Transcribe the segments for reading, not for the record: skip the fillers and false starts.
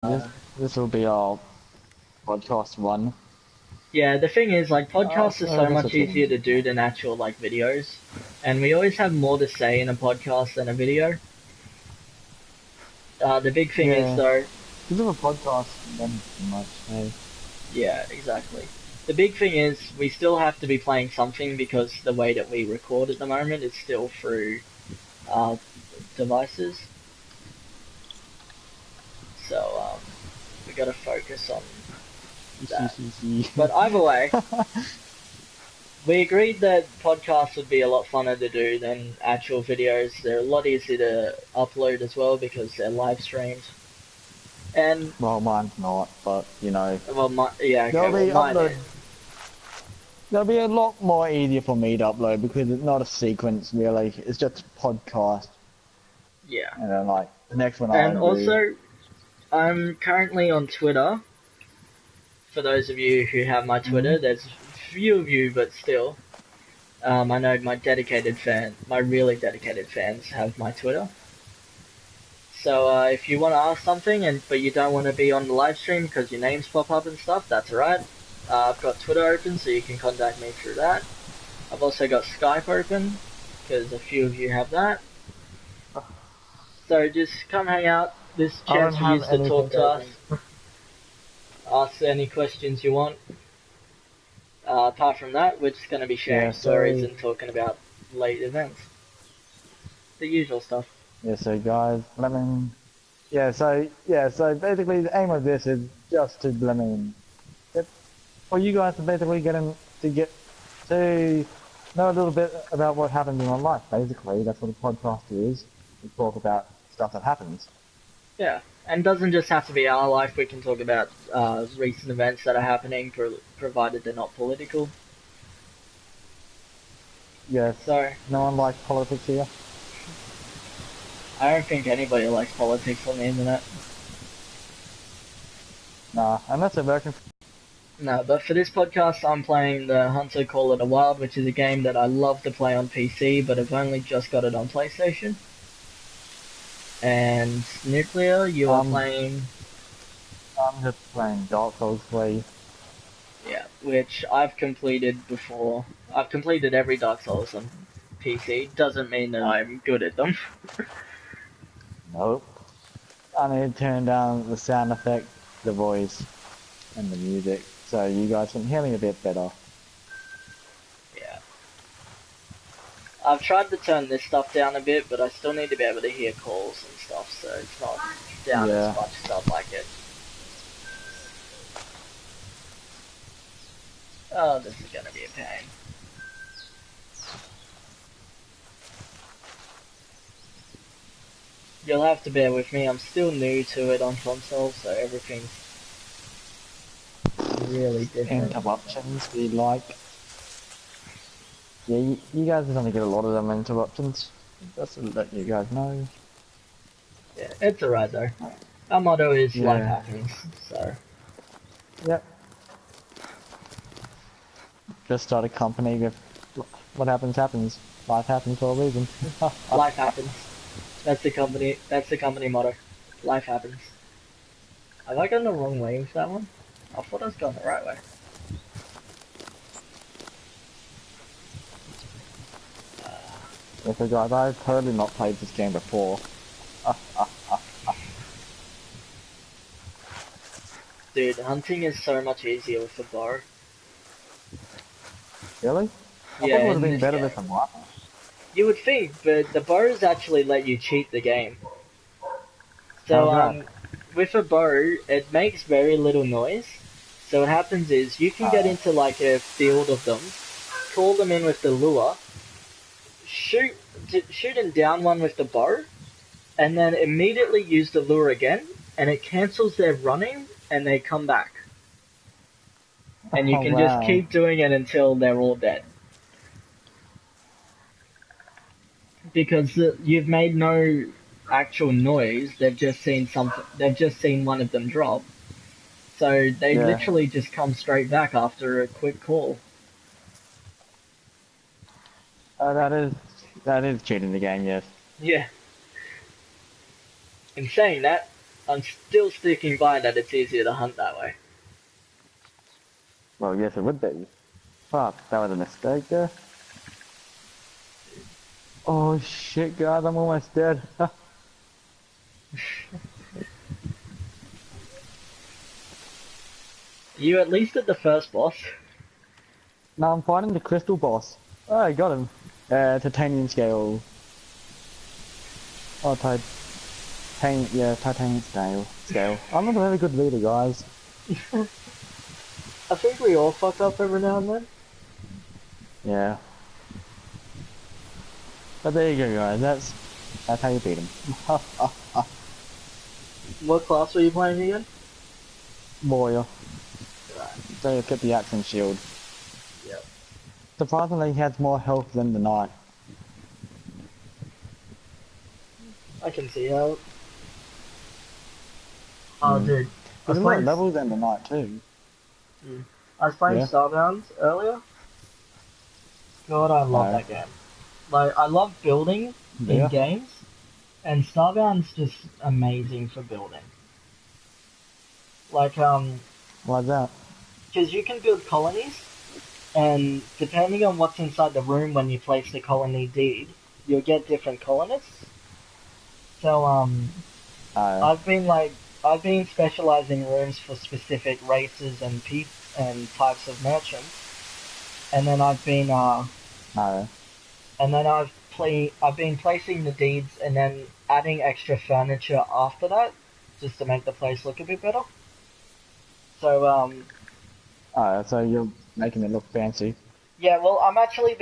This will be our podcast one. Yeah, the thing is, like, podcasts are So so this much is it. easier to do than actual, like, videos. And we always have more to say in a podcast than a video. The big thing is, Yeah, though, this is a podcast. Then much. Hey. yeah, exactly. The big thing is, we still have to be playing something because the way that we record at the moment is still through our devices. So, we gotta focus on that. But either way, we agreed that podcasts would be a lot funner to do than actual videos. They're a lot easier to upload as well because they're live streamed. And Well, mine's not, but you know, yeah, okay, they'll well be mine upload. is. They'll be a lot more easier for me to upload because it's not a sequence really. It's just a podcast, Yeah. and then like the next one And I'll do. also, I'm currently on Twitter. For those of you who have my Mm. Twitter, there's few of you, but still. I know my really dedicated fans have my Twitter. So if you want to ask something but you don't want to be on the live stream because your names pop up and stuff, that's alright. I've got Twitter open, so you can contact me through that. I've also got Skype open because a few of you have that. So just come hang out. This I don't chance for you have to talk anything to us, open. ask any questions you want. Apart from that, we're just going to be Yeah, sharing stories so and talking about late events, the usual stuff. yeah, so guys, lemon. So basically the aim of this is just to lemon. For you guys to basically get to know a little bit about what happens in my life. Basically, that's what a podcast is. We talk about stuff that happens. Yeah, and doesn't just have to be our life. We can talk about recent events that are happening, provided they're not political. Yes, So no one likes politics here. I don't think anybody likes politics on the internet. Nah, unless they're working. No, but for this podcast, I'm playing the Hunter Call of the Wild, which is a game that I love to play on PC, but I've only just got it on PlayStation. And Nuclear, you are Um, playing, I'm just playing Dark Souls 3. yeah, which I've completed before. I've completed every Dark Souls on PC. Doesn't mean that I'm good at them. Nope. I need to turn down the sound effect, the voice, and the music, so you guys can hear me a bit better. Yeah. I've tried to turn this stuff down a bit, but I still need to be able to hear calls and stuff, so it's not down as Yeah. much as I'd like it. Oh, this is gonna be a pain. You'll have to bear with me, I'm still new to it on console, so everything's really different. Interruptions we like. Yeah, you guys are gonna get a lot of them interruptions. Just to let you guys know. Yeah, it's alright though. Our motto is life Yeah. happens, so. Yep. Just start a company with what happens happens. Life happens for a reason. Life happens. That's the company motto. Life happens. Have I gone the wrong way with that one? I thought I was going the right way. Yeah, so guys, I've totally not played this game before. Dude, hunting is so much easier with the bow. Really? I thought Yeah, it would have in been this better game. with a rifle. You would think, but the bows actually let you cheat the game. So, How's that? with a bow, it makes very little noise. So what happens is, you can get Uh, into like a field of them, call them in with the lure, shoot, shoot and down one with the bow, and then immediately use the lure again, and it cancels their running, and they come back. And you oh can just wow. keep doing it until they're all dead. Because you've made no actual noise. They've just seen something. They've just seen one of them drop. So they Yeah. literally just come straight back after a quick call. That is cheating the game, yes. Yeah. In saying that, I'm still sticking by that it's easier to hunt that way. Well, yes, it would be. Fuck, that was a mistake there. Oh shit, guys, I'm almost dead. You at least at the first boss. Now I'm fighting the crystal boss. Oh, I got him. Titanium scale. Oh, titanium scale. I'm not a very good leader, guys. I think we all fuck up every now and then. Yeah. But there you go, guys. That's how you beat him. What class were you playing again? Warrior. Right. So you get the axe and shield. Yep. Surprisingly, he has more health than the knight. I can see how. Oh, dude. There's a lot of levels than the knight too. I was playing Yeah. Starbound earlier. God, I love that game. Like, I love building in games, and Starbound's just amazing for building. Like, Why's that? because you can build colonies, and depending on what's inside the room when you place the colony deed, you'll get different colonists. So, I've been specializing rooms for specific races and types of merchants, and then I've been I've been placing the deeds and then adding extra furniture after that, just to make the place look a bit better. So so you're making it look fancy. yeah, well, I'm actually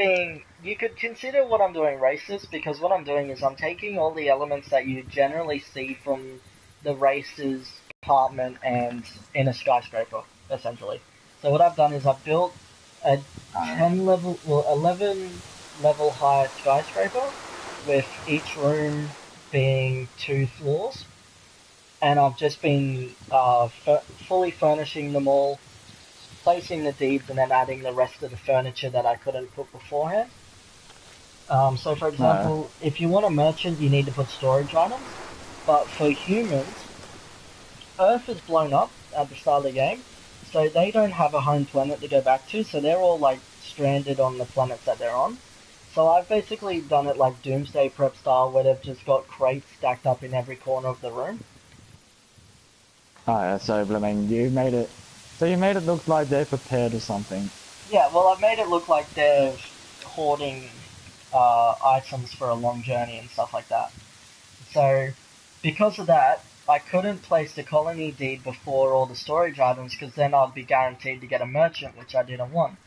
you could consider what I'm doing racist, because what I'm doing is I'm taking all the elements that you generally see from the races apartment and in a skyscraper, essentially. So what I've done is I've built a 11 level high skyscraper with each room being 2 floors, and I've just been fully furnishing them all, placing the deeds, and then adding the rest of the furniture that I couldn't put beforehand. So for example, if you want a merchant, you need to put storage items, but for humans, Earth is blown up at the start of the game, so they don't have a home planet to go back to, so they're all like stranded on the planets that they're on. So I've basically done it like Doomsday Prep style, where they've just got crates stacked up in every corner of the room. So I mean, you made it look like they're prepared or something. Yeah, well, I've made it look like they're hoarding items for a long journey and stuff like that. So, because of that, I couldn't place the colony deed before all the storage items, because then I'd be guaranteed to get a merchant, which I didn't want.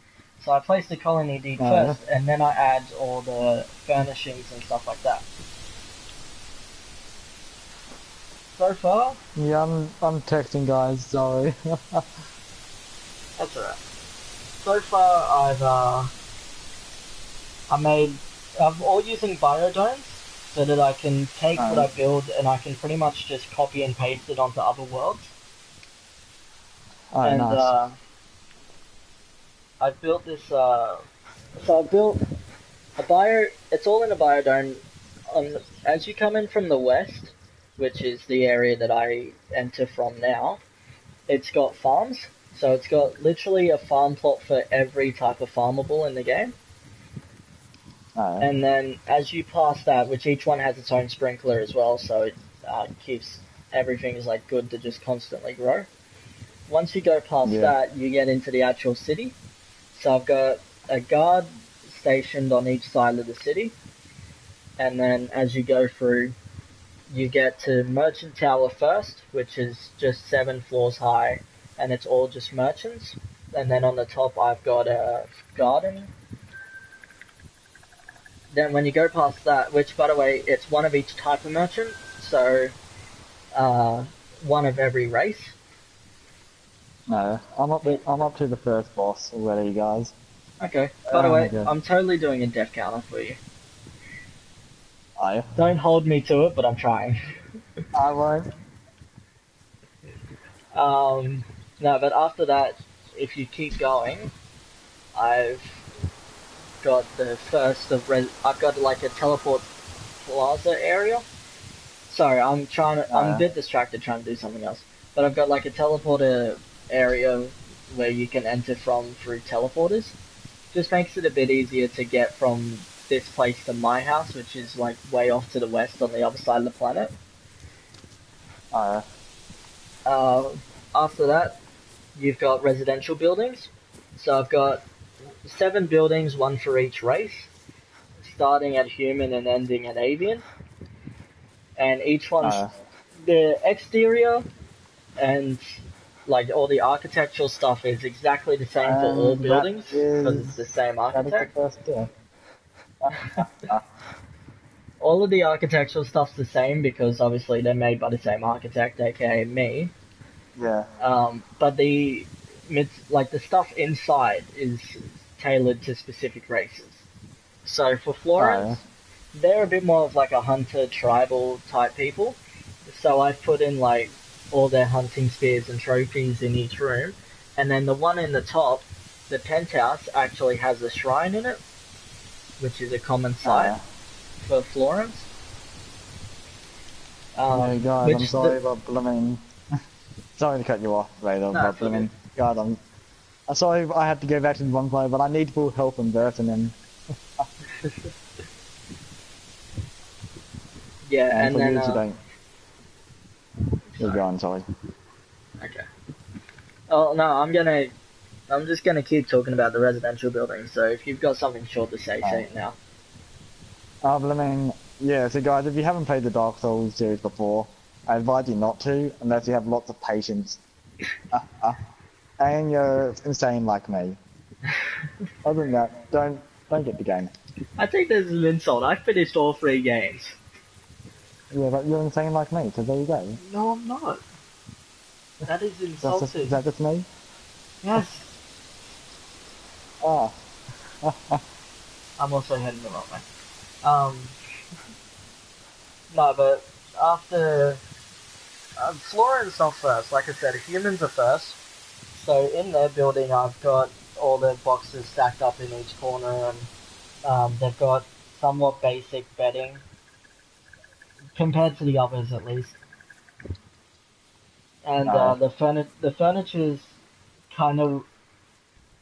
So I placed the colony deed first, and then I add all the furnishings and stuff like that. So far? Yeah, I'm texting, guys. Sorry. That's alright. So far, I'm all using biodomes, so that I can take what I build and I can pretty much just copy and paste it onto other worlds. Nice. I built this, so I built a it's all in a biodome. As you come in from the west, which is the area that I enter from now, it's got farms. So it's got literally a farm plot for every type of farmable in the game. And then as you pass that, which each one has its own sprinkler as well, so it keeps everything is like good to just constantly grow. Once you go past that, you get into the actual city. So I've got a guard stationed on each side of the city, and then as you go through, you get to Merchant Tower first, which is just 7 floors high, and it's all just merchants. And then on the top, I've got a garden. Then when you go past that, which by the way, it's one of each type of merchant, so one of every race. No, I'm up to the first boss already, guys. Okay. By the way, I'm totally doing a death counter for you. Are you? Don't hold me to it, but I'm trying. I won't. No, but after that, if you keep going, I've got the first of I've got like a teleport plaza area. So sorry, I'm a Uh, bit distracted trying to do something else. But I've got like a teleporter area where you can enter from through teleporters. Just makes it a bit easier to get from this place to my house, which is like way off to the west on the other side of the planet. uh, Uh, After that, you've got residential buildings. So I've got 7 buildings, one for each race, starting at human and ending at avian. And each one's uh, the exterior and like all the architectural stuff is exactly the same for all and buildings because it's the same that is the architect. first death. All of the architectural stuff's the same because obviously they're made by the same architect, aka me. Yeah. But the stuff inside is tailored to specific races. So for Florence, Uh, they're a bit more of like a hunter tribal type people. So I've put in like all their hunting spears and trophies in each room. And then the one in the top, the penthouse, actually has a shrine in it, which is a common sight uh, for Florence. yeah, guys, I'm Which the sorry, but blooming. Sorry to cut you off, Razor, no, but it's all good. blooming. God, I'm sorry I have to go back to the one player, but I need full help in Varken Yeah, and and for then you to don't. You're sorry. gone, sorry. Okay. Oh no, I'm just gonna keep talking about the residential buildings. So if you've got something short to say Uh, it now. blooming. Yeah, so guys, if you haven't played the Dark Souls series before, I advise you not to, unless you have lots of patience. And you're insane like me. Other than that, don't get the game. I think this is an insult. I finished all 3 games. Yeah, but you're insane like me, so there you go. No, I'm not. That is Is insulting. that just me? Yes. Ah, I'm also heading the wrong way. Um, no, but after Florence not first. Like I said, humans are first. So in their building, I've got all the boxes stacked up in each corner, and they've got somewhat basic bedding compared to the others, at least. And uh, the furniture's kind of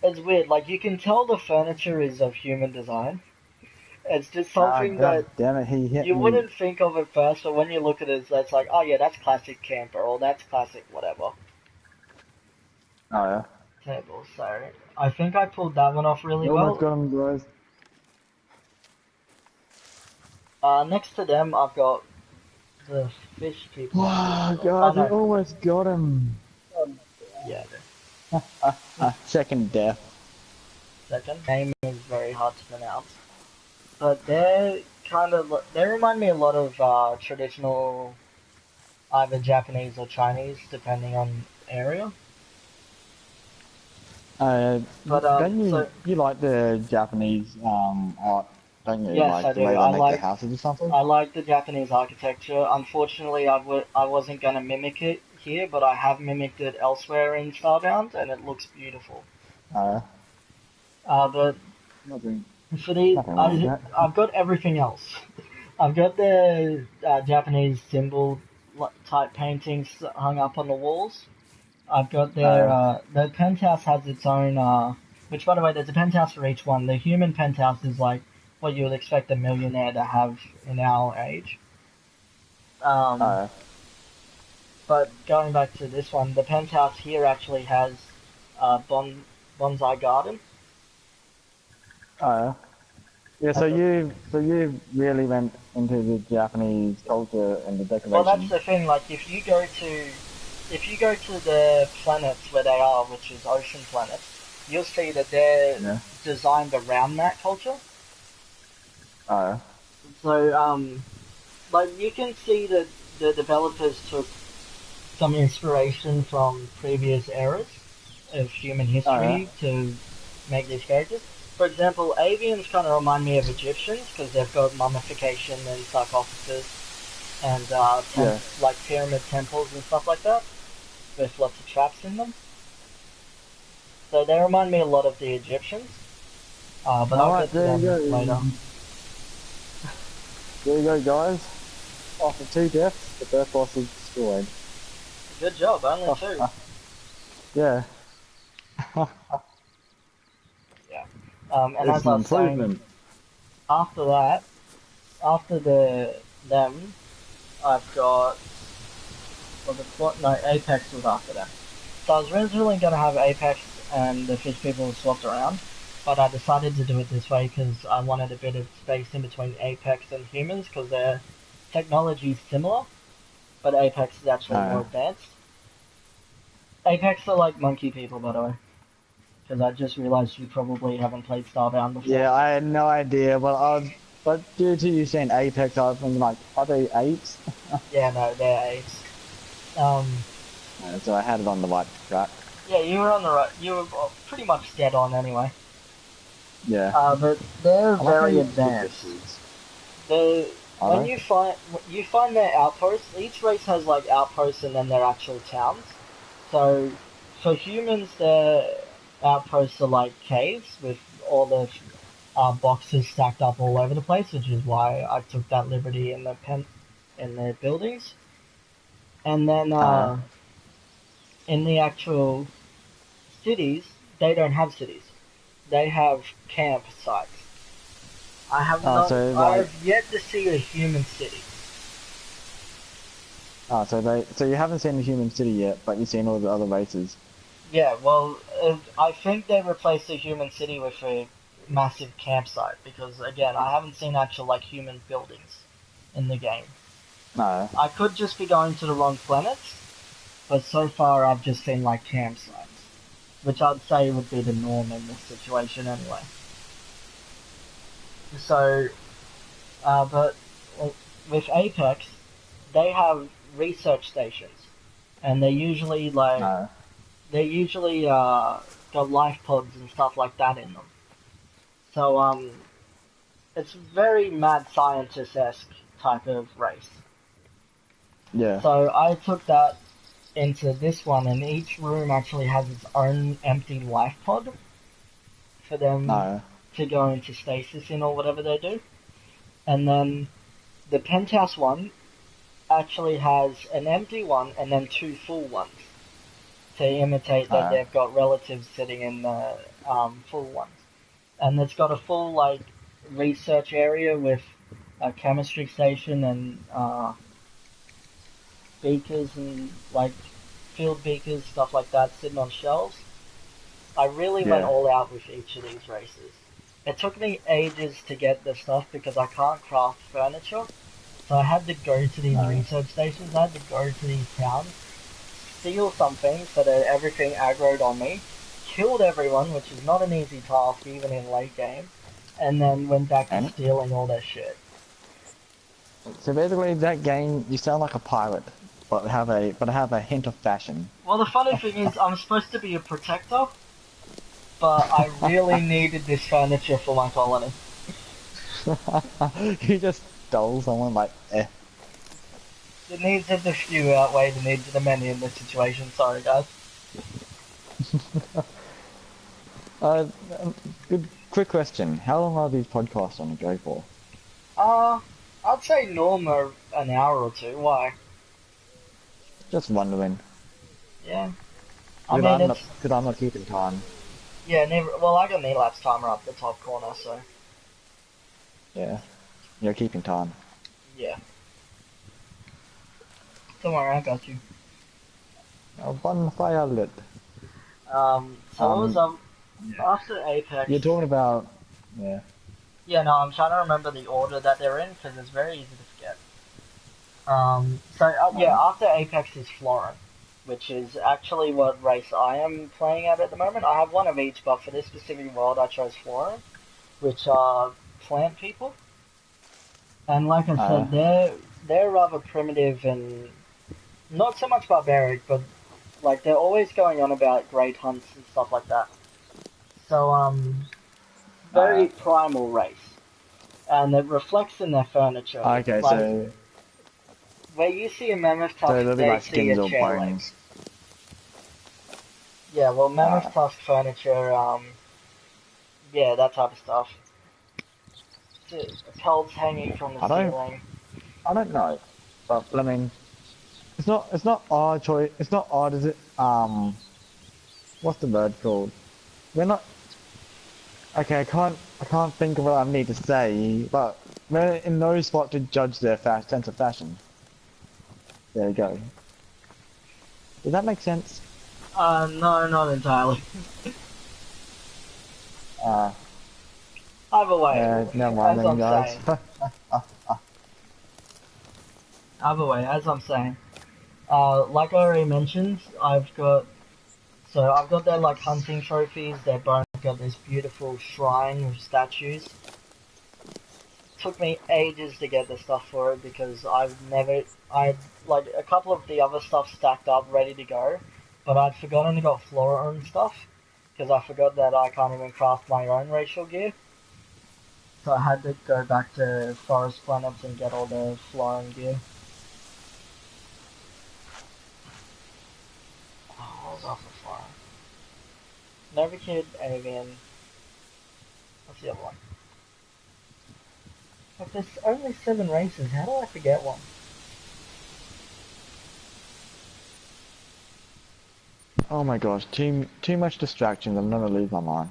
it's weird. Like you can tell the furniture is of human design. It's just something that god damn it, he hit you me. wouldn't think of at first, but when you look at it, it's like, oh yeah, that's classic camper, or that's classic whatever Oh yeah. table. So I think I pulled that one off really You almost well. got him, guys. Next to them, I've got the fish people. I believe they're Wow, called. Oh guys, you no, almost got him. yeah, Second death. second name is very hard to pronounce, but they remind me a lot of traditional either Japanese or Chinese, depending on area. Uh, But don't so you like the Japanese art? Don't you yes, I like the do. way they make their houses or something? I like the Japanese architecture. Unfortunately, I wasn't gonna mimic it here, but I have mimicked it elsewhere in Starbound, and it looks beautiful. Uh, But nothing, for the nothing wrong with that. I've got everything else. I've got the Japanese symbol type paintings hung up on the walls. I've got Uh, the penthouse has its own which by the way there's a penthouse for each one. The human penthouse is like what you would expect a millionaire to have in our age. Um, uh, but going back to this one, the penthouse here actually has a bonsai garden. uh. Yeah, As a, so you really went into the Japanese culture and the well, that's decoration. the thing. Like if you go to the planets where they are, which is ocean planets, you'll see that they're Yeah. designed around that culture. Uh, So like you can see that the developers took some inspiration from previous eras of human uh, history to make these characters. For example, avians kind of remind me of Egyptians because they've got mummification and sarcophagus and yeah. like pyramid temples and stuff like that with lots of traps in them. So they remind me a lot of the Egyptians, but I'll Alright, get to them later. there you go, guys. After 2 deaths, the first boss is destroyed. Good job, only 2. Yeah. Yeah. And It's as I an was saying, improvement. after that, after them, I've got no, Apex was after them. So I was originally going to have Apex and the fish people swapped around, but I decided to do it this way because I wanted a bit of space in between Apex and humans because their technology is similar, but Apex is actually more No. advanced. Apex are like monkey people, by the way, because I just realized you probably haven't played Starbound before. Yeah, I had no idea, but due to you saying Apex, I was thinking like, are they apes? Yeah, no, they're apes. Um, So I had it on the right track. yeah, you were on the right. You were pretty much dead on anyway. Yeah. But they're I like how very you pick advanced. issues. The Are when they? you find their outposts, each race has like outposts and then their actual towns. So for humans, their outposts are like caves with all the boxes stacked up all over the place, which is why I took that liberty in the buildings. And then Uh, in the actual cities, they don't have cities. They have campsites. so I like, have yet to see a human city. so you haven't seen the human city yet, but you've seen all the other races. Yeah, well, I think they replaced the human city with a massive campsite because, again, I haven't seen actual like human buildings in the game. No. I could just be going to the wrong planets, but so far I've just seen like campsites, which I'd say would be the norm in this situation anyway. So, but with Apex, they have research stations, and No. they usually got life pods and stuff like that in them. So it's very mad scientist esque type of race. Yeah. So I took that into this one, and each room actually has its own empty life pod for them No. to go into stasis in or whatever they do. And then the penthouse one actually has an empty one and then 2 full ones to imitate that No. they've got relatives sitting in the full ones. And it's got a full like research area with a chemistry station and beakers and like field beakers, stuff like that, sitting on shelves. I really went Yeah. all out with each of these races. It took me ages to get the stuff because I can't craft furniture. So I had to go to these No. research stations, I had to go to these towns, steal something so that everything aggroed on me, killed everyone, which is not an easy task even in late game, and then went back to And stealing all their shit. so basically, that game, you sound like a pirate, but have a hint of fashion. Well, the funny thing is, I'm supposed to be a protector, but I really needed this furniture for my colony. You just stole someone like, eh. The needs of the few outweigh the needs of the many in this situation. Sorry, guys. Uh, um, good, quick question. How long are these podcasts on to go for? Uh, I'd say normal an hour or two. Why? Just wondering. Yeah. I mean, it's Because I'm not keeping time. yeah. Never. Well, I got an elapsed timer up the top corner, so Yeah. You're keeping time. yeah. Don't worry, I got you. One fire lit. So what was Um, after Apex? you're talking about, yeah. Yeah, no, I'm trying to remember the order that they're in because it's very easy to forget. Yeah, No. after Apex is Florin, which is actually what race I am playing at the moment. I have one of each, but for this specific world, I chose Florin, which are plant people. And like I said, Uh, they're rather primitive and not so much barbaric, but like they're always going on about great hunts and stuff like that. So uh, very primal race, and it reflects in their furniture. okay, Like so where you see a mammoth tusk, there'll be they like see a skins or chair leg. bones. Yeah, well, mammoth Uh, tusk furniture, yeah, that type of stuff. Pelts hanging from the I don't, ceiling. I don't know. But I mean, it's not our choice. It's not our is it? What's the word called? We're not. Okay, I can't think of what I need to say. But we're in no spot to judge their sense of fashion. There you go. Does that make sense? No, not entirely. Uh, Either way, never mind as then, I'm guys. saying, either way, as I'm saying, like I already mentioned, I've got their like hunting trophies. They've both got this beautiful shrine with statues. Took me ages to get the stuff for it because I like a couple of the other stuff stacked up ready to go, but I'd forgotten to got flora and stuff because I forgot that I can't even craft my own racial gear. So I had to go back to Forest Planets and get all the flying gear. Oh, what was after flying? Nova Kid, Avian. What's the other one? If there's only 7 races, how do I forget one? Oh my gosh, too much distractions. I'm gonna lose my mind.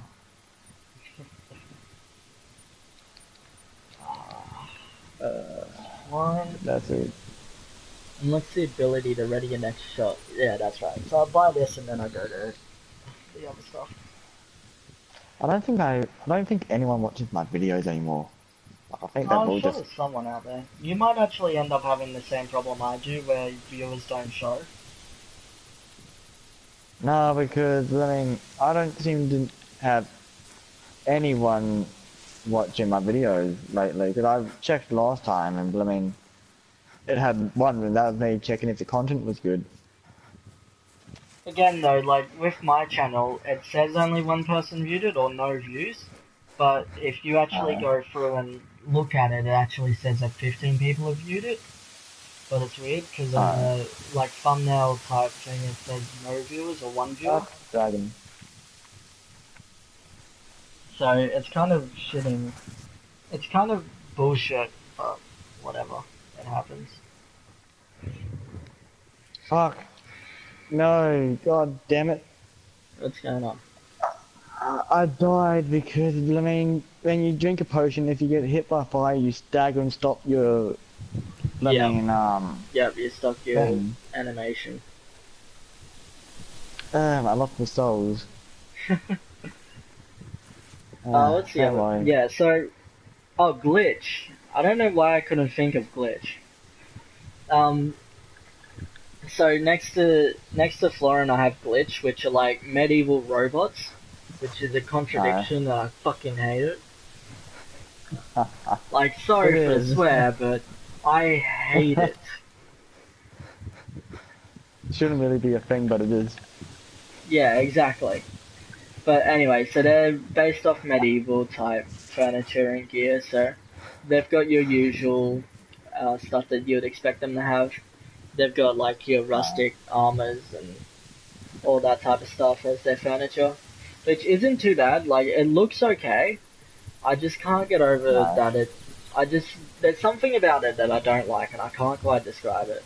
One. That's it. And what's the ability to ready your next shot? Yeah, that's right. So I'll buy this and then I go to the other stuff. I don't think anyone watches my videos anymore. Like, I think they've I'm all sure just. there's someone out there. You might actually end up having the same problem I do where viewers don't show. No, because I mean, I don't seem to have anyone watching my videos lately. Because I've checked last time and I mean, it had one, and that was me checking if the content was good. Again though, like with my channel, it says only one person viewed it or no views. But if you actually Uh, go through and look at it, it actually says that 15 people have viewed it. But it's weird because on uh, the like thumbnail type thing it says no viewers or one viewer. Dragon. So it's kind of shitting. It's kind of bullshit, but whatever. It happens. Fuck. No, god damn it. What's going on? I died because, I mean, when you drink a potion, if you get hit by fire, you stagger and stop your, I Yep. mean, Yep, you stuck your thing. animation. I lost the souls. What's the Don't other? worry. Yeah, so, glitch. I don't know why I couldn't think of glitch. Um, so next to Florin I have glitch, which are like medieval robots, which is a contradiction that I fucking hate it. Like, It sorry for the is. swear, but I hate it. Shouldn't really be a thing, but it is. Yeah, exactly. But anyway, so they're based off medieval type furniture and gear, so they've got your usual stuff that you'd expect them to have. They've got like your rustic armors and all that type of stuff as their furniture, which isn't too bad. Like, it looks okay. I just can't get over No. that there's something about it that I don't like and I can't quite describe it.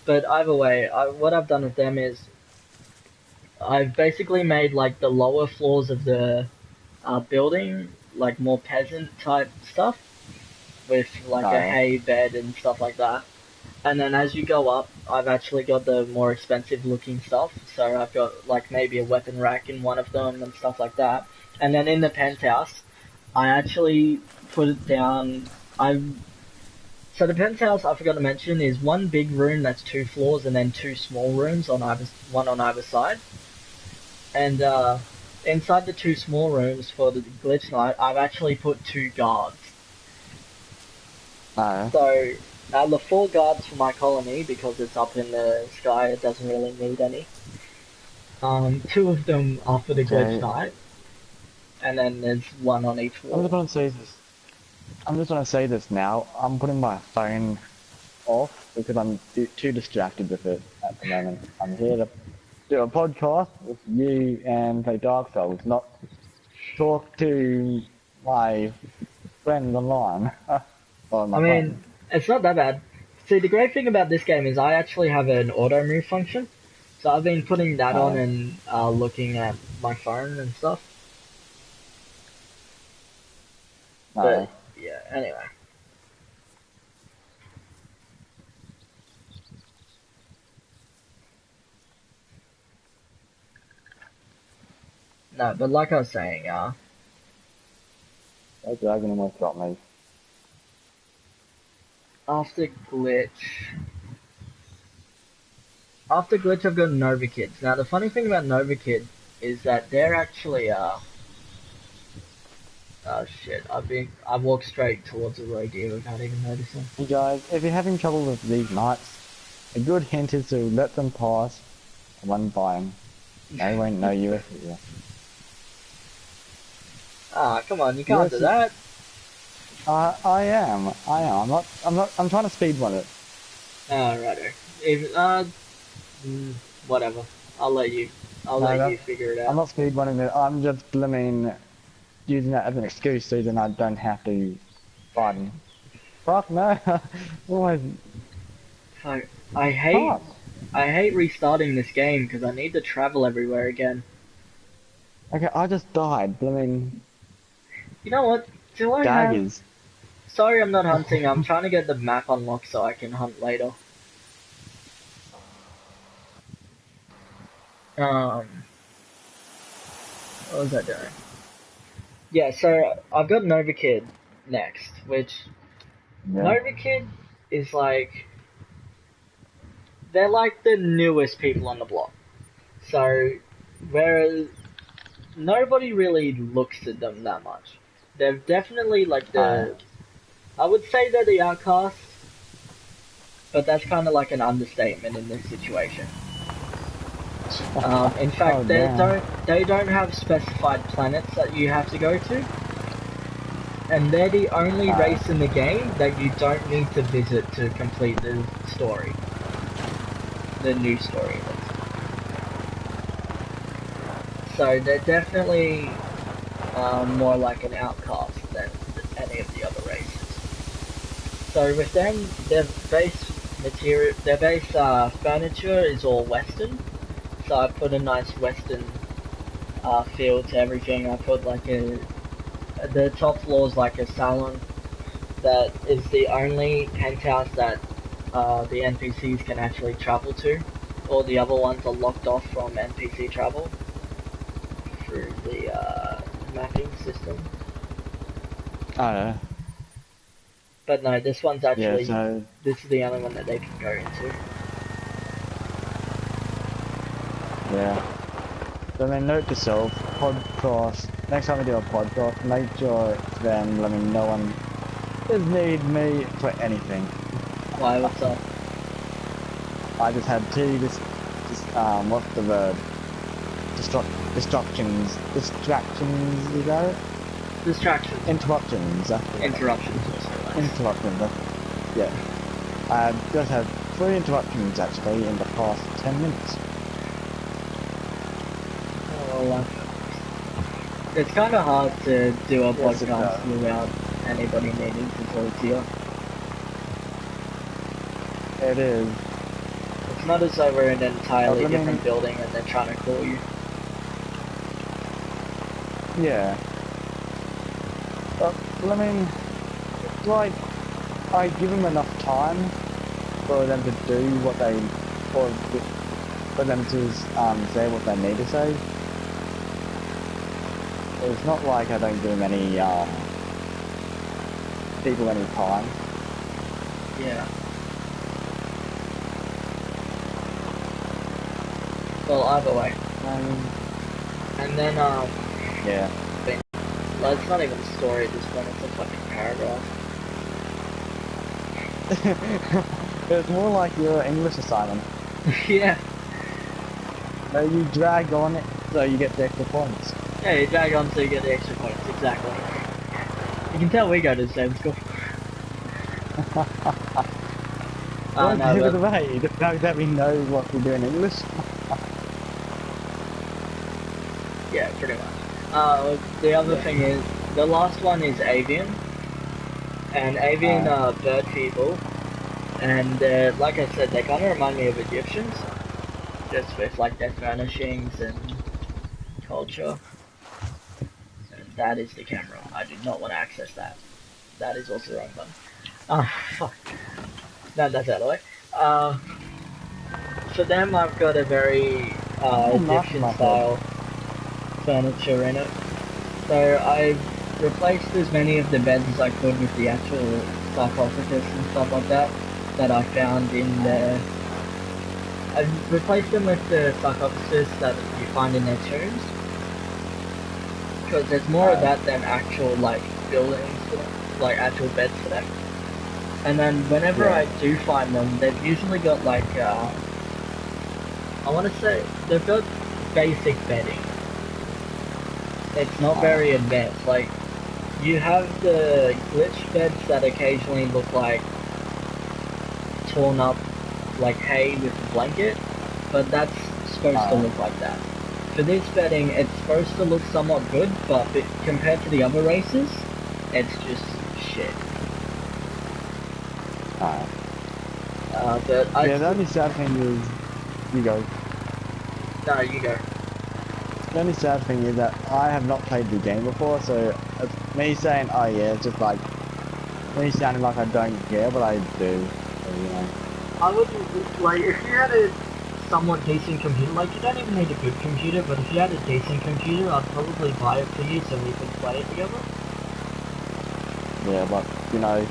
But either way, what I've done with them is I've basically made like the lower floors of the building like more peasant type stuff with like a No. hay bed and stuff like that. And then as you go up, I've actually got the more expensive looking stuff. So I've got like maybe a weapon rack in one of them and stuff like that. And then in the penthouse, I actually put it down. So the penthouse I forgot to mention is one big room that's 2 floors and then 2 small rooms one on either side. And inside the 2 small rooms for the glitch night, I've actually put 2 guards. No. So the 4 guards for my colony, because it's up in the sky, it doesn't really need any. 2 of them are for the glitch Okay. night, and then there's one on each I'm just wall. gonna say this. I'm just gonna say this now. I'm putting my phone off because I'm too distracted with it at the moment. I'm here to do a podcast with you and play Dark Souls, not talk to my friends online on I my mean, phone. it's not that bad. See, the great thing about this game is I actually have an auto move function. So I've been putting that on and looking at my phone and stuff. But, yeah, anyway. No, but like I was saying, that dragon almost got me. After glitch, I've got Nova Kids. Now the funny thing about Nova Kids is that they're actually oh shit, I walked straight towards a roadie without even noticing. Hey guys, if you're having trouble with these knights, a good hint is to let them pass and run by them. They won't know you are here. Ah, come on, you can't do that. I am. I'm trying to speedrun it. Oh, righto. Whatever. I'll let you figure it out. I'm not speedrunning it. I'm just blooming using that as an excuse so then I don't have to fight him. Fuck no. Always. Fuck. I hate restarting this game because I need to travel everywhere again. Okay, I just died. Blooming. You know what? Do I daggers. have... Sorry I'm not hunting. I'm trying to get the map unlocked so I can hunt later. What was I doing? Yeah, so I've got Nova Kid next, which Nova Kid is like, they're like the newest people on the block. So, whereas nobody really looks at them that much. They're definitely like the, I would say they're the outcasts, but that's kind of like an understatement in this situation. In fact, they don't have specified planets that you have to go to, and they're the only race in the game that you don't need to visit to complete the story, the new story. So they're definitely more like an outcast than any of the other races. So with them, their base furniture is all Western. So I put a nice Western feel to everything. I put like the top floor is like a salon that is the only penthouse that the NPCs can actually travel to. All the other ones are locked off from NPC travel through the mapping system. But no, this one's actually, this is the only one that they can go into. Yeah. So then note to self, podcast, next time we do a podcast, make sure then, no one does need me for anything. Why, what's up? I just had what's the word? Distractions, you got it? Distractions. Interruptions. Interruptions. Yeah. I just had 3 interruptions actually in the past 10 minutes. It's kind of hard to do a podcast without anybody needing to talk to you. It is. It's not as though we're in an entirely different building and they're trying to call you. Yeah. But, it's like, I give them enough time for them to do what they, for them to say what they need to say. It's not like I don't give any people any time. Yeah. Well, either way. And then yeah. Well, it's not even a story at this point. It's a fucking paragraph. It's more like your English assignment. Yeah. No, you drag on it so you get the extra points. Yeah, you drag on so you get the extra points, exactly. You can tell we go to the same school. No, but the way that we know what we do in English. Yeah, pretty much. The other thing is, the last one is avian. And avian bird people And like I said, they kind of remind me of Egyptians, just with like their furnishings and culture. And that is the camera. I do not want to access that. That is also the wrong button. Oh, fuck. No, that's out of the way. For them, I've got a very Egyptian style furniture in it. So I've replaced as many of the beds as I could with the actual sarcophagus and stuff like that I found in the... I've replaced them with the sarcophagus that you find in their tombs. Because there's more of that than actual, like, buildings for them, like actual beds for them. And then whenever I do find them, they've usually got like, I want to say, they've got basic bedding. It's not very advanced. Like, you have the glitch beds that occasionally look like torn up, like hay with a blanket, but that's supposed to look like that. For this bedding, it's supposed to look somewhat good, but compared to the other races, it's just shit. But the only sad thing is, you go. No, you go. The only sad thing is that I have not played the game before, so it's me saying, oh yeah, it's just like, me sounding like I don't care, but I do, so, you know. I would, like, if you had a somewhat decent computer, like, you don't even need a good computer, but if you had a decent computer, I'd probably buy it for you so we could play it together. Yeah, but, you know,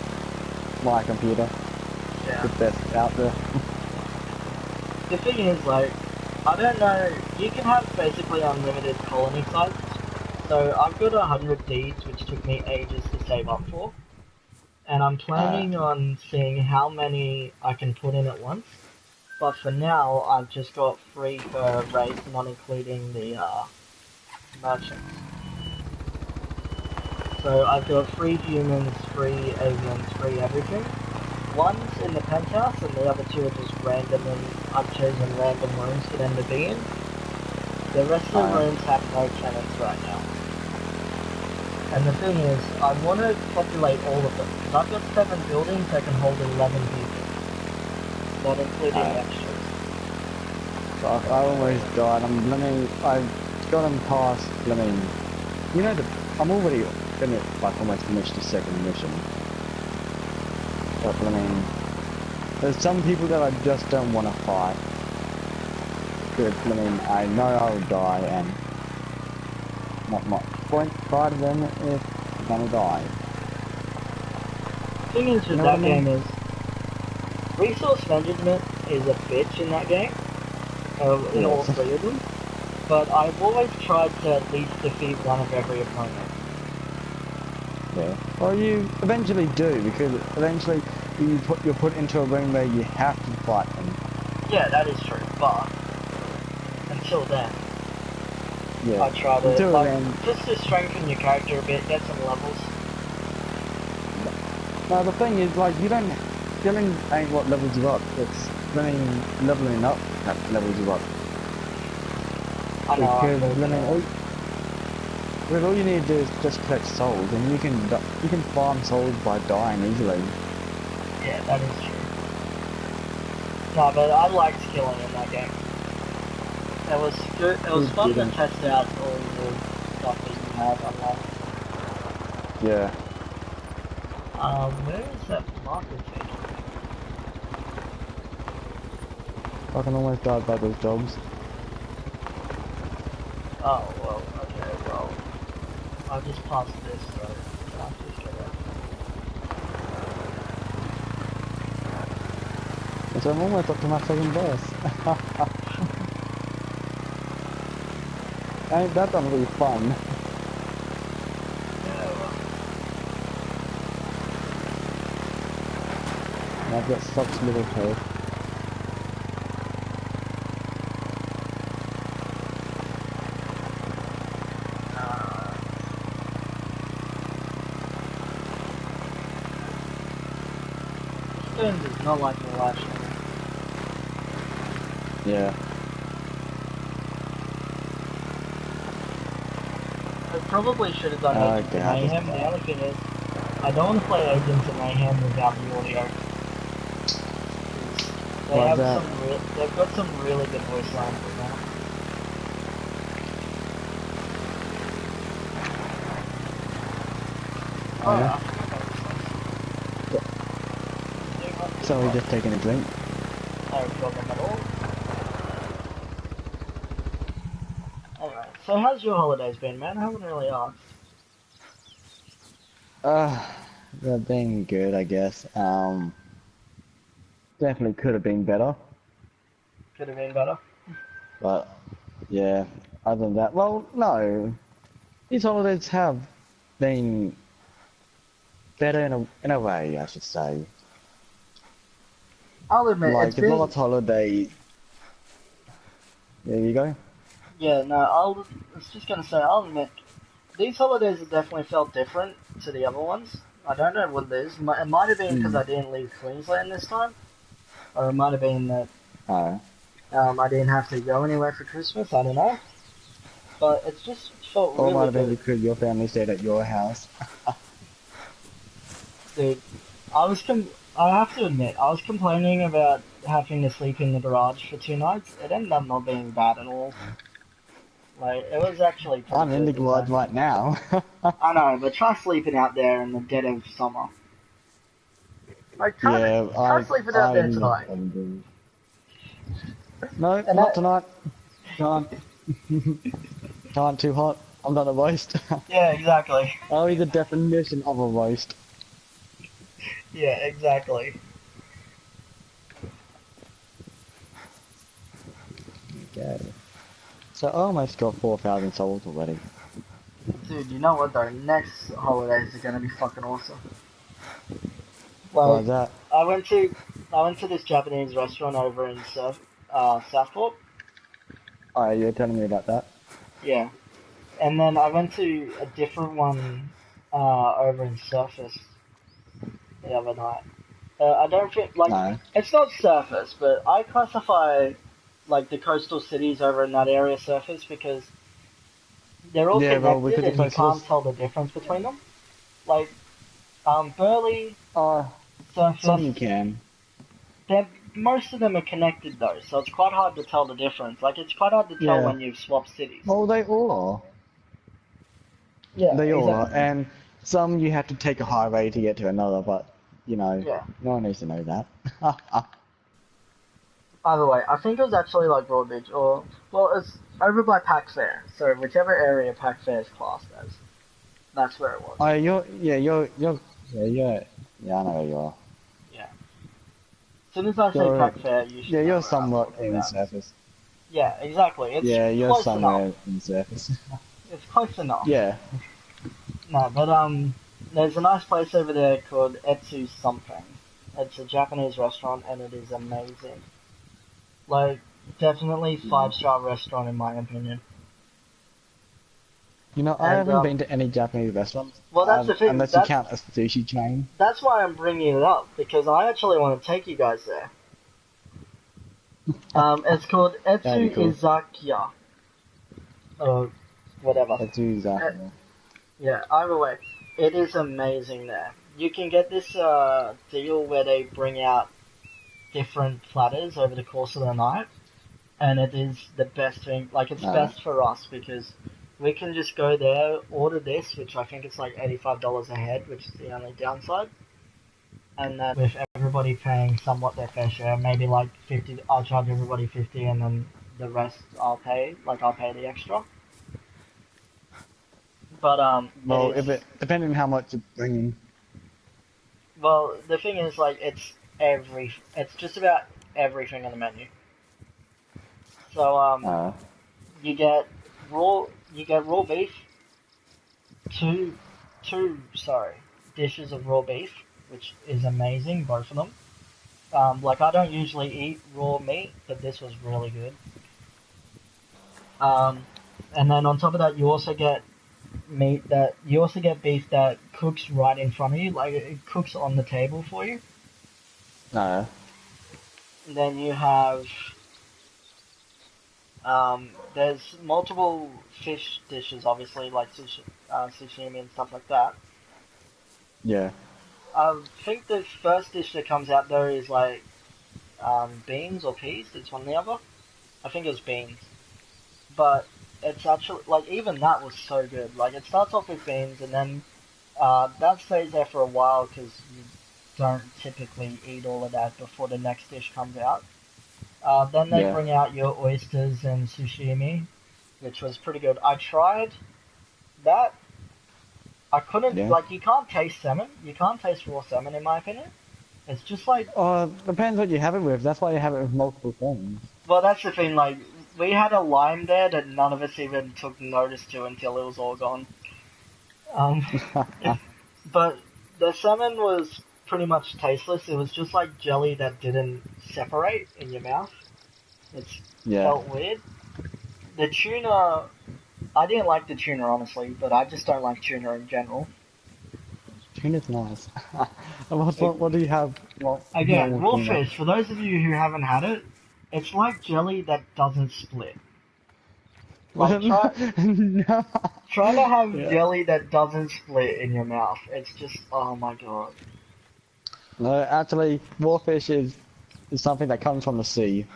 my computer, the best out there. The thing is, like, I don't know, you can have basically unlimited colony sites, so I've got 100 deeds, which took me ages to save up for, and I'm planning on seeing how many I can put in at once, but for now, I've just got 3 per race, not including the, merchants. So I've got 3 humans, 3 avians, 3 everything. One's in the penthouse, and the other 2 are just random, and I've chosen random rooms for them to be in. The rest of the rooms have no tenants right now. And the thing is, I want to populate all of them, because I've got 7 buildings that can hold 11 people. Not including extras. So I almost died. I've gotten past, you know, I'm already gonna, like, almost finish the second mission. But, there's some people that I just don't want to fight. Because, I know I'll die, and not much point fighting them if I'm gonna die. The thing is with that game is, resource management is a bitch in that game, in all 3 of them, but I've always tried to at least defeat one of every opponent. Yeah, well you eventually do, because eventually you're put into a room where you have to fight them. Yeah, that is true, but until then, yeah. I try to, just to strengthen your character a bit, get some levels. Now the thing is, like, killing ain't what levels you up, it's leveling up that levels you up. I know, because, all you need to do is just collect souls, and you can farm souls by dying easily. Yeah, that is true. No, but I liked killing in that game. It was good. It was fun to test out all the stuff that you have unlocked. Yeah. Where is that marker taking? I can almost die by those dogs. Oh, well, okay, well, I'll just pass this, so I'll just get it. So I'm almost up to my second boss. Ain't that gonna be fun? Yeah, well. And I've got such little health. This game does not like the last one. Yeah. I probably should have done Agents of Mayhem. The other thing is, I don't want to play Agents of Mayhem without the audio. They What's have that? they've got some really good voice lines right now. Oh, Oh, yeah? I forgot about this. So we're just taking a drink. No problem at all. Alright, so how's your holidays been, man? I haven't really asked. Uh, they're being good, I guess. Definitely could have been better, Could have been better. but yeah. Other than that, well, no. These holidays have been better in a way, I should say. I'll admit, it's Like the been... last holiday. There you go. Yeah, no, I was just gonna say, I'll admit, these holidays have definitely felt different to the other ones. I don't know what it is. It might have been because Mm. I didn't leave Queensland this time, or it might have been that Oh. I didn't have to go anywhere for Christmas. I don't know, but it's just felt Or it might really have been good, because your family stayed at your house. dude. I have to admit, I was complaining about having to sleep in the garage for 2 nights. It ended up not being bad at all. Like it was actually pretty I'm in good the this time. garage right now. I know, but try sleeping out there in the dead of summer. Like Yeah, try sleeping out there I'm not tonight. going to. No, And not that, tonight. Can't. Can't, too hot. I'm not a roast. yeah, exactly. I'll be the definition of a roast. Yeah, exactly. Okay. So I almost got 4,000 souls already. Dude, you know what though? Next holidays are gonna be fucking awesome. Why Like, is that? I went to I went to this Japanese restaurant over in Southport. Oh, you're telling me about that? Yeah, and then I went to a different one over in Surface the other night. I don't think like No. it's not Surface, but I classify like the coastal cities over in that area Surface because they're all Yeah, well, connected because the and you can't closest. tell the difference between them. Like Burley, Some Surface, you can. most of them are connected though, so it's quite hard to tell the difference. Like it's quite hard to tell Yeah. when you've swapped cities. Well, they all are. Yeah, They all are. exactly. And some you have to take a highway to get to another, but, you know, Yeah. no one needs to know that. Either way, I think it was actually like Broadbeach or well, it's over by Pack Fair. So whichever area Pack Fair is classed as, that's where it was. Oh, yeah, I know where you are. Yeah. As soon as I say You're, Pack Fair, you yeah, should know you're where I'm somewhat talking in the about. surface. Yeah, exactly. It's Yeah, you're close enough. somewhere in the surface. It's close enough. Yeah. No, but there's a nice place over there called Etsu something. It's a Japanese restaurant and it is amazing. Like, definitely Mm. 5-star restaurant in my opinion. You know, I And haven't been to any Japanese restaurants, well, that's the thing. unless you count a sushi chain. That's why I'm bringing it up because I actually want to take you guys there. It's called That'd be Etsu cool. Izakya or whatever. That's exactly. Yeah, either way, it is amazing there. You can get this deal where they bring out different platters over the course of the night, and it is the best thing. Like, it's No. best for us because we can just go there, order this, which I think it's like $85 a head, which is the only downside. And then with everybody paying somewhat their fair share, maybe like 50, I'll charge everybody 50 and then the rest I'll pay, like I'll pay the extra. But it Well, is, if it depending on how much you're bringing. well, the thing is like it's just about everything on the menu. So Uh, you get raw, you get raw beef, two, sorry, dishes of raw beef, which is amazing, both of them. Like I don't usually eat raw meat, but this was really good. Um, and then on top of that, you also get beef that cooks right in front of you, like it cooks on the table for you. no. And then you have there's multiple fish dishes, obviously like sashimi and stuff like that. Yeah. I think the first dish that comes out though is like beans or peas. It's one or the other. I think it was beans. But it's actually, like, even that was so good. Like, it starts off with beans, and then that stays there for a while because you don't typically eat all of that before the next dish comes out. Then they Yeah. bring out your oysters and sashimi, which was pretty good. I tried that. I couldn't, Yeah. like, you can't taste salmon. You can't taste raw salmon, in my opinion. It's just like, Depends what you have it with. That's why you have it with multiple things. well, that's the thing, like, we had a lime there that none of us even took notice to until it was all gone. Um, but the salmon was pretty much tasteless. It was just like jelly that didn't separate in your mouth. It Yeah. felt weird. The tuna, I didn't like the tuna honestly, but I just don't like tuna in general. Tuna's nice. It, What do you have? What again, normal raw tuna? fish, for those of you who haven't had it, it's like jelly that doesn't split. Like No. try to have Yeah. jelly that doesn't split in your mouth. It's just, oh my god. No, actually, raw fish is something that comes from the sea.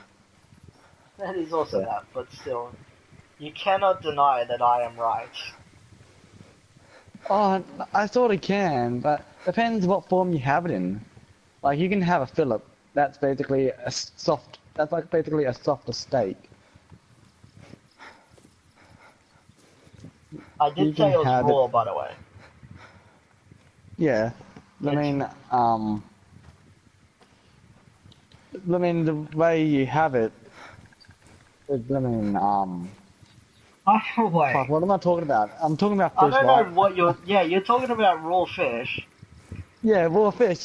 That is also Yeah. that, but still, you cannot deny that I am right. Oh, I sort of can, but depends what form you have it in. Like you can have a fillet. That's basically a soft. That's like basically a softer steak. I You did can say it was have it. raw, by the way. Yeah. I It's mean, um, the way you have it is, either fuck, way. what am I talking about? I'm talking about I fish, don't know right? what you're. Yeah, you're talking about raw fish. Yeah, raw fish.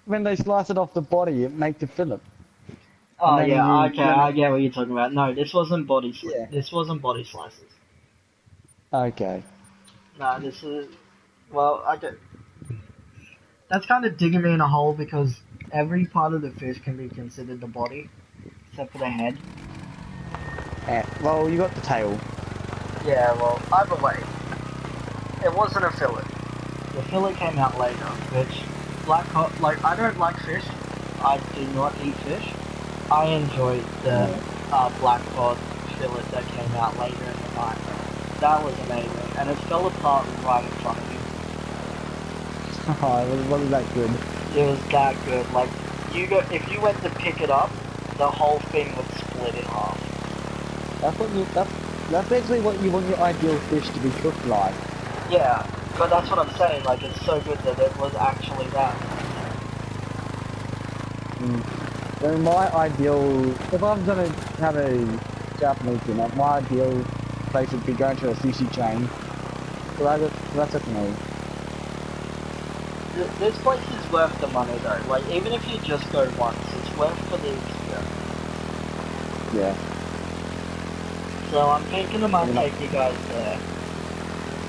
When they slice it off the body, it makes a fillet, and Oh then yeah, you, okay, then I it, get what you're talking about. No, this wasn't yeah. This wasn't body slices. Okay. No, this is. Well, I get. That's kind of digging me in a hole because every part of the fish can be considered the body, except for the head. Well, you got the tail. Yeah, well, either way, it wasn't a fillet. The fillet came out later, which like I don't like fish. I do not eat fish. I enjoyed the Yeah. black cod fillet that came out later in the night. That was amazing, and it fell apart right in front of me. Oh, it wasn't that good. It was that good. Like if you went to pick it up, the whole thing would split in half. That's basically what you want your ideal fish to be cooked like. Yeah, but that's what I'm saying. Like it's so good that it was actually that. Mm. So my ideal, if I was gonna have a Japanese dinner, my ideal place would be going to a sushi chain. So that's it for me. This place is worth the money though. Like even if you just go once, it's worth for the experience. Yeah. So I'm thinking I might You're not, take you guys there,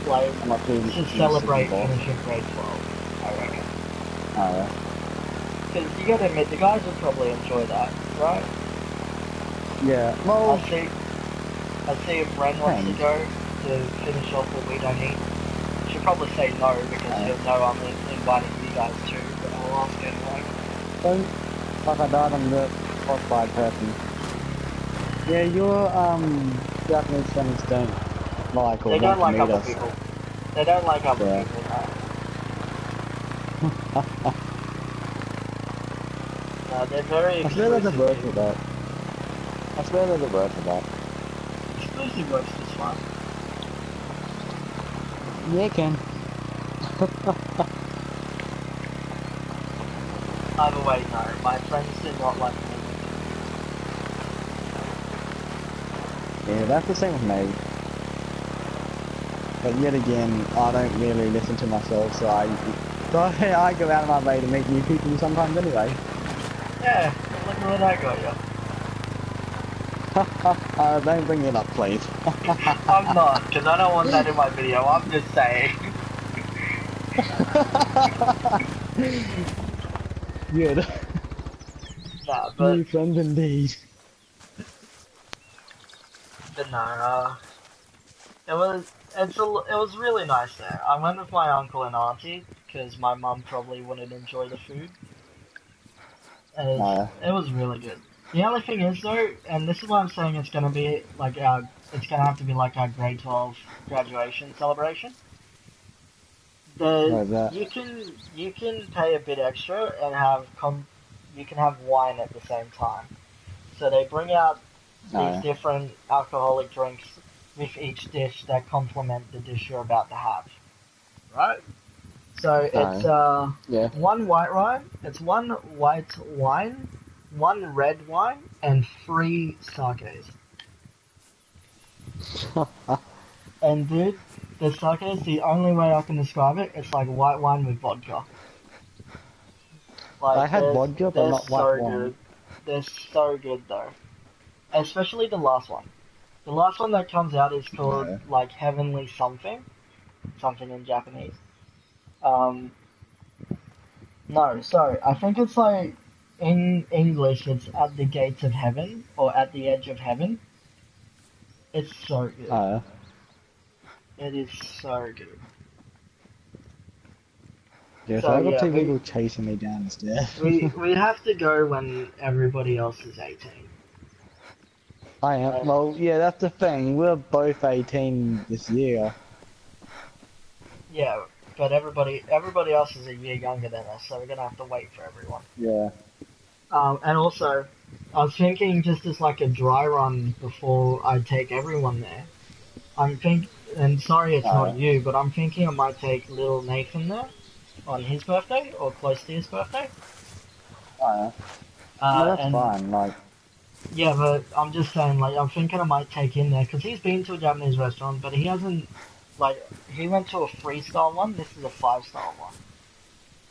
like I'm not too to used to celebrate the boss. finishing grade 12. I reckon. Oh, Because you gotta admit, the guys would probably enjoy that, right? yeah. Well, I'll see if Ren wants to depends. go to finish off what we don't eat. She'll probably say no because Uh, she'll know I'm inviting you guys too, but I'll ask anyway. don't, like I died on the crossfire person. Yeah, your Japanese friends don't like or They don't want to like meet other us. people. They don't like other Yeah. people, no. No, they're very I swear there's a word for exclusive. that. I swear there's a word for that. Exclusive works just fine. Yeah, Ken. Either way, no. My friends do not like me. Yeah, that's the same with me. But yet again, I don't really listen to myself, so I go out of my way to meet new people sometimes anyway. Yeah, look at what I got you. Don't bring it up, please. I'm not, because I don't want that in my video. I'm just saying. Good. Nah, New friends indeed. but no, it was really nice there. I went with my uncle and auntie because my mum probably wouldn't enjoy the food. It was really good. The only thing is though, and this is why I'm saying it's gonna be like it's gonna have to be like our grade 12 graduation celebration. What is that? You can pay a bit extra and you can have wine at the same time. So they bring out these different alcoholic drinks with each dish that complement the dish you're about to have. Right? So it's Yeah. one white wine, it's one white wine, one red wine, and three sakes. And dude, the sake is the only way I can describe it. It's like white wine with vodka. I Like had vodka, but they're not white so wine. good. They're so good though. Especially the last one. The last one that comes out is called like Heavenly Something, something in Japanese. Um, no, sorry. I think it's like in English it's at the gates of heaven or at the edge of heaven. It's so good. It is so good. Yeah, so So I got yeah, two people chasing me down the stairs. we have to go when everybody else is 18. I am. Well, yeah, that's the thing. We're both 18 this year. Yeah, but everybody else is a year younger than us, so we're gonna have to wait for everyone. Yeah. And also, I was thinking just as like a dry run before I take everyone there. And sorry it's not you, but I'm thinking I might take little Nathan there on his birthday or close to his birthday. No, that's And fine. Like, yeah, but I'm just saying, like, I'm thinking I might take him there because he's been to a Japanese restaurant, but he hasn't, like, he went to a 3-star one. This is a 5-star one.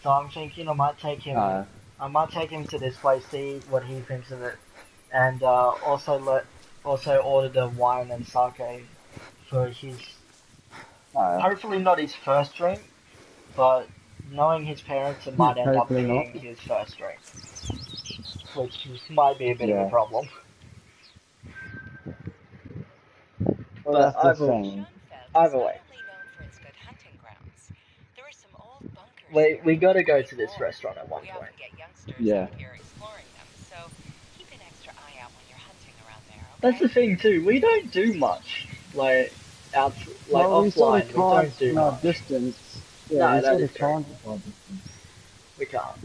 So I'm thinking I might take him. I might take him to this place, see what he thinks of it, and also order the wine and sake for his. Hopefully not his first drink, but knowing his parents, it might end up being his first drink, which might be a bit of a problem. well, But that's the thing. either way, we got to go to this restaurant at one point. Yeah. That's the thing too. We don't do much like Well, we sort offline. of We can't don't do in our much. distance. Yeah, No, we that sort is of true. can't in our distance. We can't.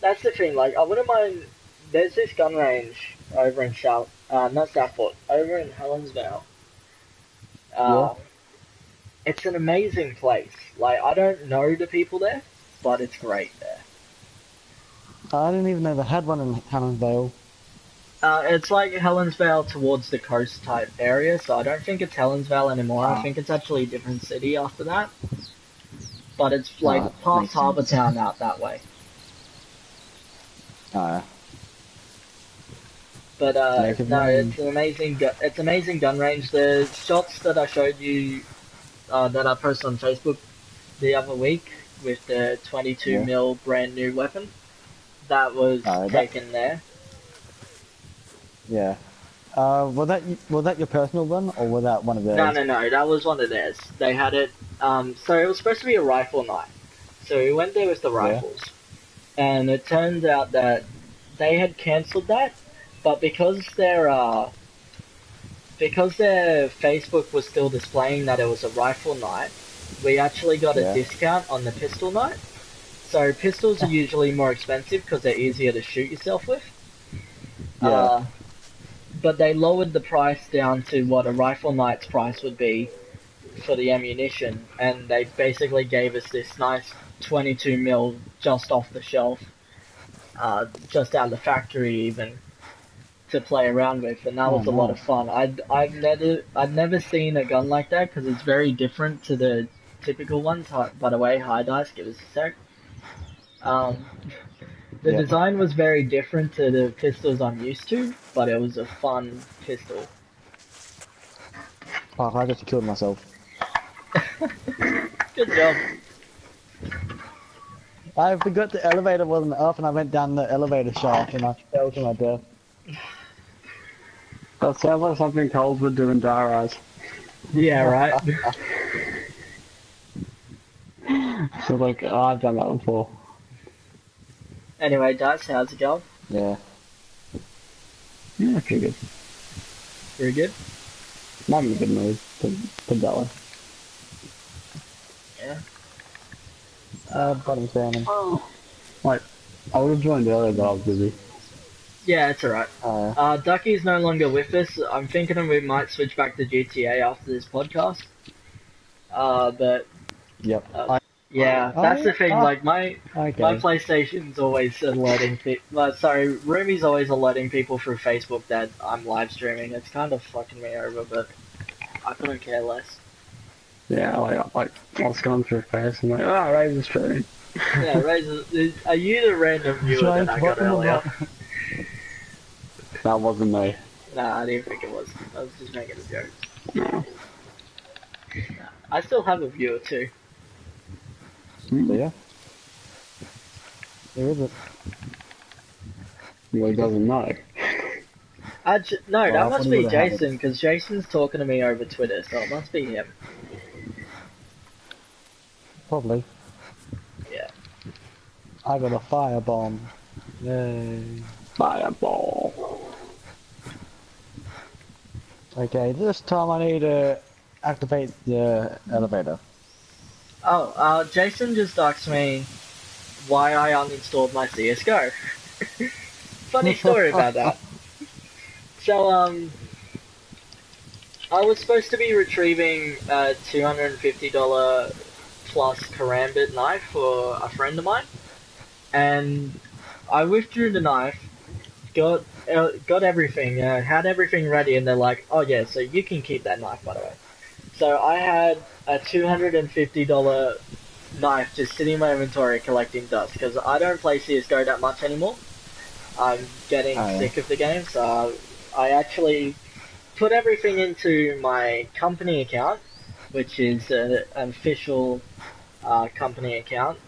That's the thing. Like I wouldn't mind. There's this gun range over in not Southport, over in Helensvale. Yeah. It's an amazing place. Like I don't know the people there, but it's great there. I didn't even know they had one in Hannonvale. It's like Helensvale towards the coast type area, so I don't think it's Helensvale anymore. I think it's actually a different city after that. But it's like past Harbour Town out that way. But no, it's amazing gun range. The shots that I showed you, that I posted on Facebook the other week with the 22 mil brand new weapon, that was taken there. Yeah. Was that your personal one, or was that one of theirs? No, that was one of theirs. They had it. So it was supposed to be a rifle night. So we went there with the rifles, and it turns out that they had cancelled that, but because their Facebook was still displaying that it was a rifle night, we actually got a discount on the pistol night. So pistols are usually more expensive because they're easier to shoot yourself with. But they lowered the price down to what a rifle night's price would be for the ammunition, and they basically gave us this nice 22 mil just off the shelf, just out of the factory even, to play around with, and that was a lot of fun. I'd never seen a gun like that because it's very different to the typical ones. By the way, hi Dice, give us a sec. The design was very different to the pistols I'm used to, but it was a fun pistol. Oh, I just killed myself. Good job. I forgot the elevator wasn't up, and I went down the elevator shaft, and I fell to my death. That sounds like something Coles would do in Daraz. Yeah, right? So like, I've done that before. Anyway, Dice, how's it going? Yeah. Yeah, pretty good. Very good. Not in a good mood, put it that way. Yeah. Bottom sounding. Oh. Like, I would have joined earlier, but I was busy. Yeah, it's alright. Ducky's no longer with us. I'm thinking we might switch back to GTA after this podcast. But Yep. yeah, that's the thing. Like my Okay. PlayStation's always alerting people. Sorry, Roomy's always alerting people through Facebook that I'm live streaming. It's kind of fucking me over, but I couldn't care less. Yeah, like I was going through face and like, oh, Razor streaming. Yeah, Razor, are you the random viewer that I got earlier? That wasn't me. Nah, I didn't think it was. I was just making a joke. No. I still have a viewer too. So yeah. Who is it? Well, he doesn't know. No, that I must thought he be would've had it. Jason, because Jason's talking to me over Twitter, so it must be him. Probably. Yeah. I got a firebomb. Yay. Fireball. Okay, this time I need to activate the elevator. Oh, Jason just asked me why I uninstalled my CSGO. Funny story about that. So, I was supposed to be retrieving a $250 plus karambit knife for a friend of mine, and I withdrew the knife, got everything, had everything ready, and they're like, oh yeah, so you can keep that knife, by the way. So I had a $250 knife just sitting in my inventory collecting dust, because I don't play CSGO that much anymore. I'm getting sick of the game, so I actually put everything into my company account, which is an official company account,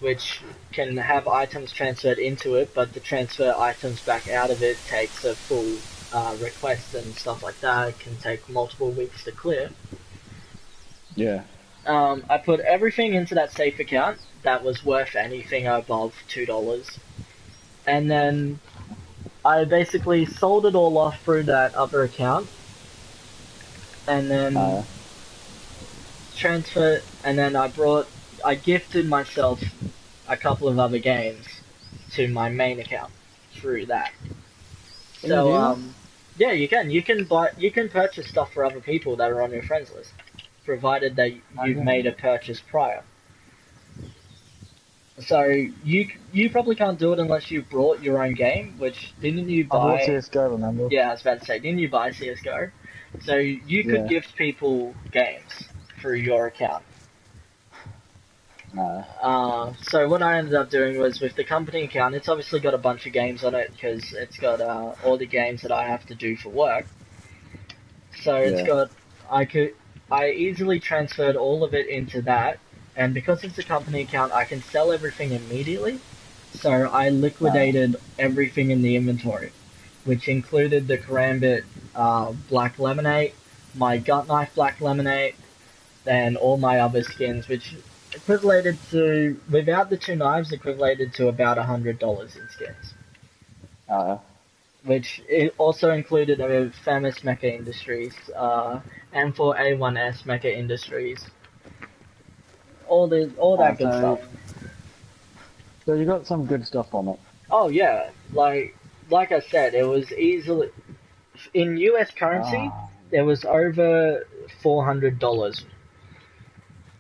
which can have items transferred into it, but to transfer items back out of it takes a full request and stuff like that. It can take multiple weeks to clear. Yeah. I put everything into that safe account that was worth anything above $2, and then I basically sold it all off through that other account, and then transfer, and then I gifted myself a couple of other games to my main account through that. So, yeah, you can purchase stuff for other people that are on your friends list, provided that you've made a purchase prior. So you probably can't do it unless you brought your own game, which didn't you buy? I bought CSGO, remember? Yeah, I was about to say, didn't you buy CSGO? So you could gift people games through your account. So what I ended up doing was with the company account, it's obviously got a bunch of games on it because it's got all the games that I have to do for work. So it's got, I easily transferred all of it into that, and because it's a company account, I can sell everything immediately. So I liquidated everything in the inventory, which included the Karambit Black Lemonade, my Gut Knife Black Lemonade, and all my other skins, which equivalated to, without the two knives, equivalated to about $100 in skins. Which it also included a famous Mecha Industries, M4A1S Mecha Industries, all that good stuff. So you got some good stuff on it. Oh yeah, like I said, it was easily in US currency. There was over $400,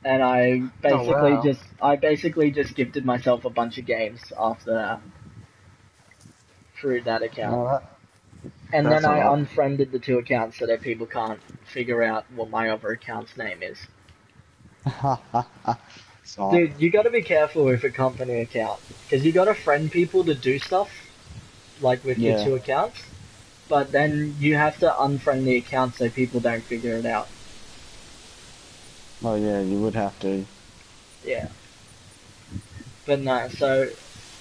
and I basically just gifted myself a bunch of games after that through that account. And then I unfriended the two accounts so that people can't figure out what my other account's name is. Dude, you gotta be careful with a company account, because you gotta friend people to do stuff, like with your two accounts, but then you have to unfriend the account so people don't figure it out. Oh yeah, you would have to. Yeah. But no, so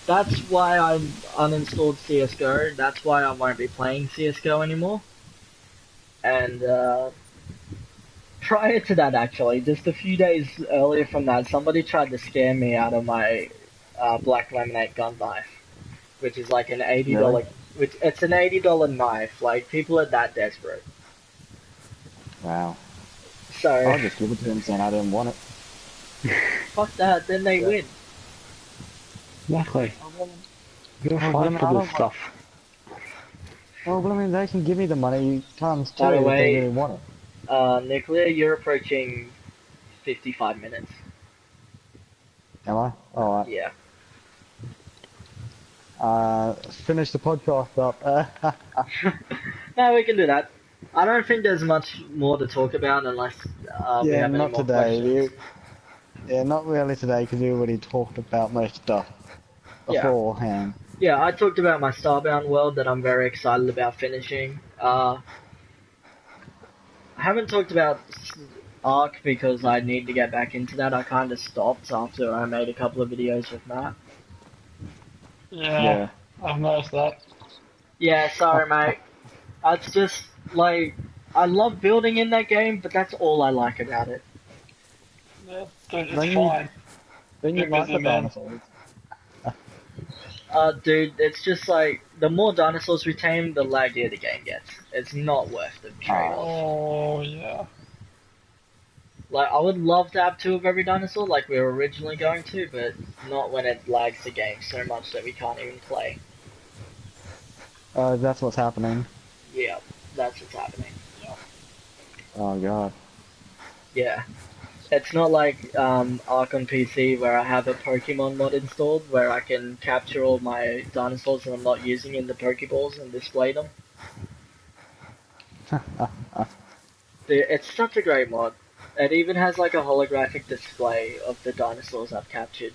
that's why I uninstalled CSGO, that's why I won't be playing CSGO anymore. And prior to that, actually, just a few days earlier from that, somebody tried to scam me out of my Black Lemonade gun knife. which is like an $80, Really? which it's an $80 knife. Like people are that desperate. Wow. So I'll just give it to him saying I didn't want it. fuck that. Then they win. Exactly. Oh, You'll well, I fight mean, for I this don't stuff. well, I mean, they can give me the money times two By the if they way, really want it. Nuclear, you're approaching 55 minutes. Am I? Alright. Yeah. Finish the podcast up. No, we can do that. I don't think there's much more to talk about unless we Yeah, have any not more today. questions. Yeah, not really today, because we already talked about most stuff Yeah. beforehand. Yeah, I talked about my Starbound world that I'm very excited about finishing. I haven't talked about Arc because I need to get back into that. I kind of stopped after I made a couple of videos with Matt. Yeah, I've noticed that. Yeah, sorry, mate. It's just, like, I love building in that game, but that's all I like about it. Yeah, dude, it's Then you- fine. Then you like Because the I'm in. dinosaurs. Dude, it's just like, the more dinosaurs we tame, the laggier the game gets. It's not worth the trade-off. Oh, yeah. Like, I would love to have 2 of every dinosaur like we were originally going to, but not when it lags the game so much that we can't even play. That's what's happening. Yeah, that's what's happening. Oh god. Yeah. It's not like Ark on PC where I have a Pokemon mod installed where I can capture all my dinosaurs that I'm not using in the Pokeballs and display them. Dude, it's such a great mod. It even has like a holographic display of the dinosaurs I've captured.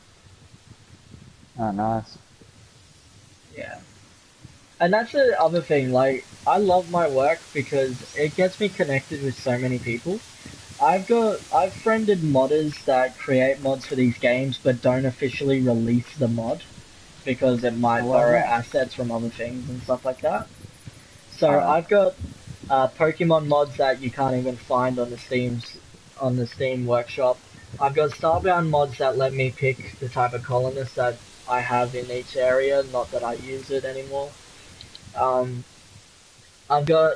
Oh, nice. Yeah. And that's the other thing, like, I love my work because it gets me connected with so many people. I've friended modders that create mods for these games but don't officially release the mod because it might Oh, why borrow not? assets from other things and stuff like that. So Alright. I've got Pokemon mods that you can't even find on the Steam workshop. I've got Starbound mods that let me pick the type of colonist that I have in each area, not that I use it anymore. I've got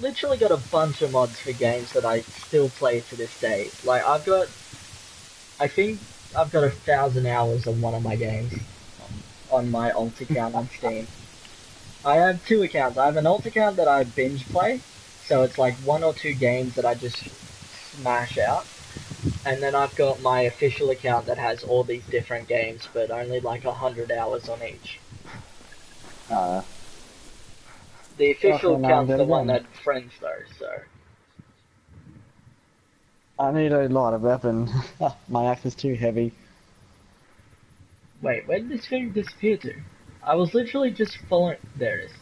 literally got a bunch of mods for games that I still play to this day. Like I think I've got 1,000 hours on one of my games on my alt account on Steam. I have 2 accounts. I have an alt account that I binge play, so it's like 1 or 2 games that I just smash out. And then I've got my official account that has all these different games, but only like 100 hours on each. The official Okay, now account's I'm the dead one again. that friends though, so. I need a lighter weapon. My axe is too heavy. Wait, where did this thing disappear to? I was literally just following. There it is.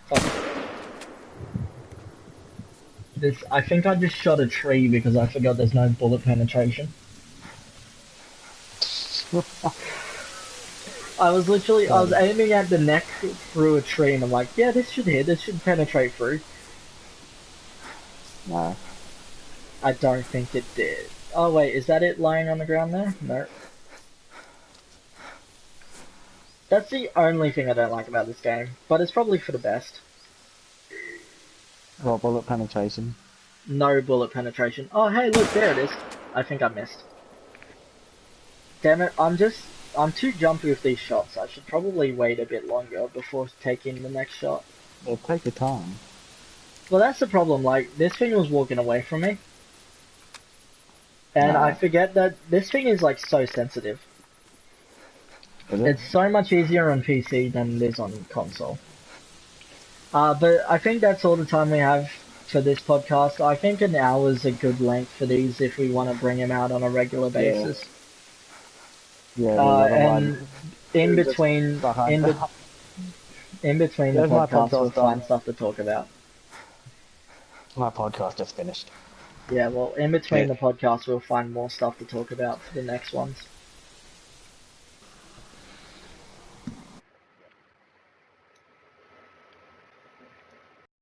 Fuck. I think I just shot a tree because I forgot there's no bullet penetration. I was aiming at the neck through a tree and I'm like, yeah, this should hit, this should penetrate through. No. I don't think it did. Oh wait, is that it lying on the ground there? No. That's the only thing I don't like about this game, but it's probably for the best. Well, bullet penetration. No bullet penetration. Oh hey, look, there it is. I think I missed. Damn it, I'm too jumpy with these shots. I should probably wait a bit longer before taking the next shot. Well, take your time. Well, that's the problem, like, this thing was walking away from me. And I forget that this thing is, like, so sensitive. Is it? It's so much easier on PC than it is on console. But I think that's all the time we have for this podcast. I think an hour is a good length for these if we want to bring them out on a regular basis. Yeah, And in just between behind in between the There's my podcasts, we'll podcast find done. stuff to talk about. My podcast just finished. Yeah, well, in between Yeah. the podcasts, we'll find more stuff to talk about for the next ones.